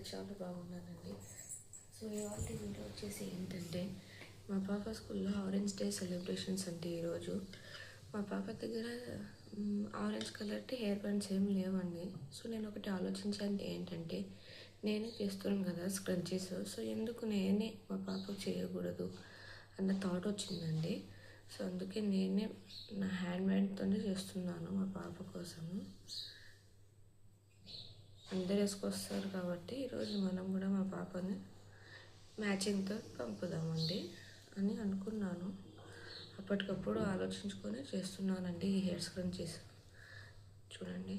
చాలా బాగున్నానండి. సో ఇవాళ వీడియో వచ్చేసి ఏంటంటే, మా పాప స్కూల్లో ఆరెంజ్ డే సెలబ్రేషన్స్ అంటే ఈరోజు మా పాప దగ్గర ఆరెంజ్ కలర్కి హెయిర్ బ్యాండ్స్ ఏం లేవండి. సో నేను ఒకటి ఆలోచించాను, ఏంటంటే నేనే చేస్తున్నాను కదా స్క్రంచీస్, సో ఎందుకు నేనే మా పాపకు చేయకూడదు అన్న థాట్ వచ్చిందండి. సో అందుకే నేనే నా హ్యాండ్ బ్యాండ్తోనే చేస్తున్నాను మా పాప కోసము. అందరు వేసుకొస్తారు కాబట్టి ఈరోజు మనం కూడా మా పాపని మ్యాచింగ్తో పంపుదామండి అని అనుకున్నాను. అప్పటికప్పుడు ఆలోచించుకొని చేస్తున్నానండి ఈ హెయిర్ స్క్రంచీస్. చూడండి,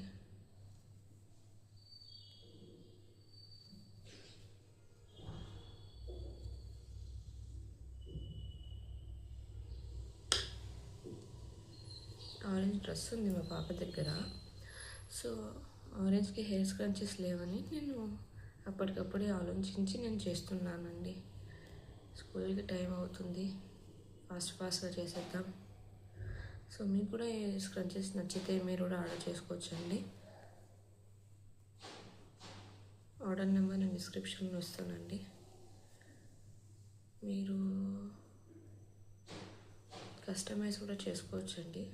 ఆరెంజ్ డ్రెస్ ఉంది మా పాప దగ్గర. సో ఆరెంజ్కి హెయిర్ స్క్రంచీస్ లేవని నేను అప్పటికప్పుడే ఆలోచించి నేను చేస్తున్నానండి. స్కూల్కి టైం అవుతుంది, ఫాస్ట్గా చేసేద్దాం. సో మీకు కూడా ఈ స్క్రంచీస్ నచ్చితే మీరు కూడా ఆర్డర్ చేసుకోవచ్చండి. ఆర్డర్ నెంబర్ నేను డిస్క్రిప్షన్లో ఇస్తానండి. మీరు కస్టమైజ్ కూడా చేసుకోవచ్చండి.